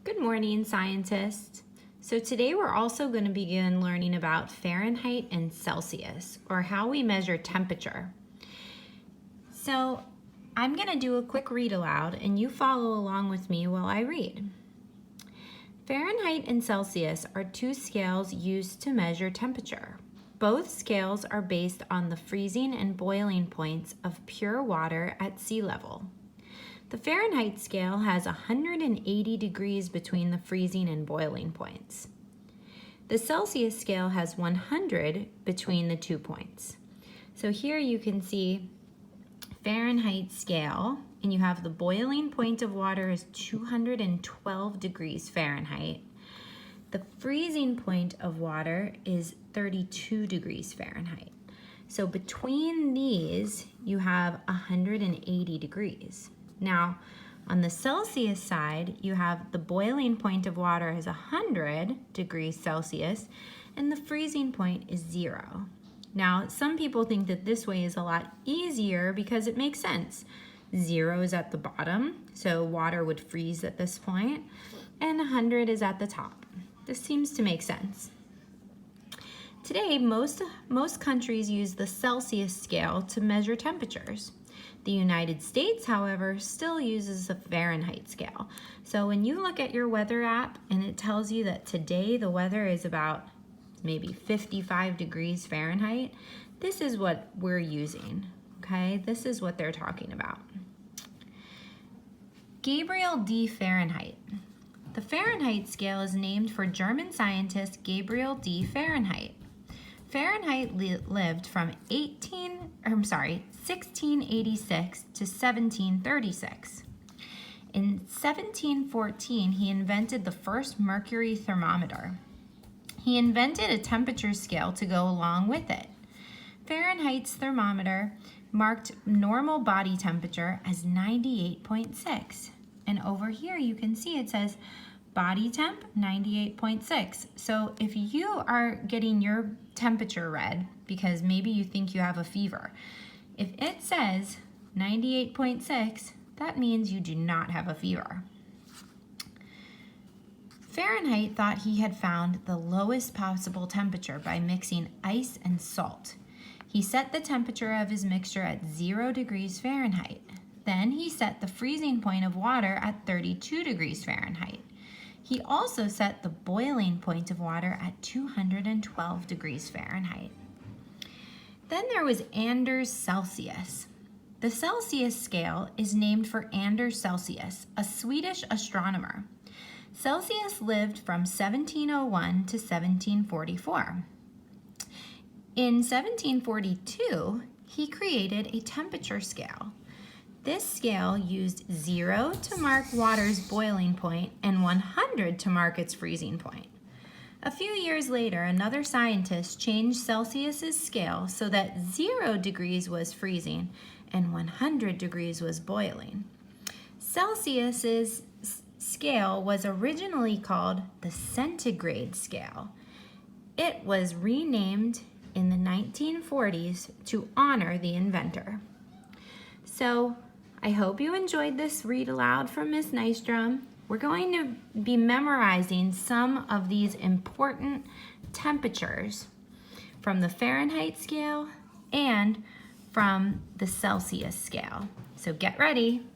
Good morning, scientists. So today we're also going to begin learning about Fahrenheit and Celsius, or how we measure temperature. So I'm going to do a quick read aloud, and you follow along with me while I read. Fahrenheit and Celsius are two scales used to measure temperature. Both scales are based on the freezing and boiling points of pure water at sea level. The Fahrenheit scale has 180 degrees between the freezing and boiling points. The Celsius scale has 100 between the 2 points. So here you can see Fahrenheit scale, and you have the boiling point of water is 212 degrees Fahrenheit. The freezing point of water is 32 degrees Fahrenheit. So between these, you have 180 degrees. Now, on the Celsius side, you have the boiling point of water is 100 degrees Celsius, and the freezing point is 0. Now, some people think that this way is a lot easier because it makes sense. 0 is at the bottom, so water would freeze at this point, and 100 is at the top. This seems to make sense. Today, most countries use the Celsius scale to measure temperatures. The United States, however, still uses the Fahrenheit scale. So when you look at your weather app and it tells you that today the weather is about maybe 55 degrees Fahrenheit, this is what we're using, okay? This is what they're talking about. Gabriel D. Fahrenheit. The Fahrenheit scale is named for German scientist Gabriel D. Fahrenheit. Fahrenheit lived from 1686 to 1736. In 1714, he invented the first mercury thermometer. He invented a temperature scale to go along with it. Fahrenheit's thermometer marked normal body temperature as 98.6. And over here you can see it says body temp 98.6. So if you are getting your temperature read because maybe you think you have a fever, if it says 98.6, that means you do not have a fever. Fahrenheit thought he had found the lowest possible temperature by mixing ice and salt. He set the temperature of his mixture at 0 degrees Fahrenheit. Then he set the freezing point of water at 32 degrees Fahrenheit. He also set the boiling point of water at 212 degrees Fahrenheit. Then there was Anders Celsius. The Celsius scale is named for Anders Celsius, a Swedish astronomer. Celsius lived from 1701 to 1744. In 1742, he created a temperature scale. This scale used 0 to mark water's boiling point and 100 to mark its freezing point. A few years later, another scientist changed Celsius's scale so that 0 degrees was freezing and 100 degrees was boiling. Celsius's scale was originally called the centigrade scale. It was renamed in the 1940s to honor the inventor. So, I hope you enjoyed this read aloud from Miss Nystrom. We're going to be memorizing some of these important temperatures from the Fahrenheit scale and from the Celsius scale. So get ready.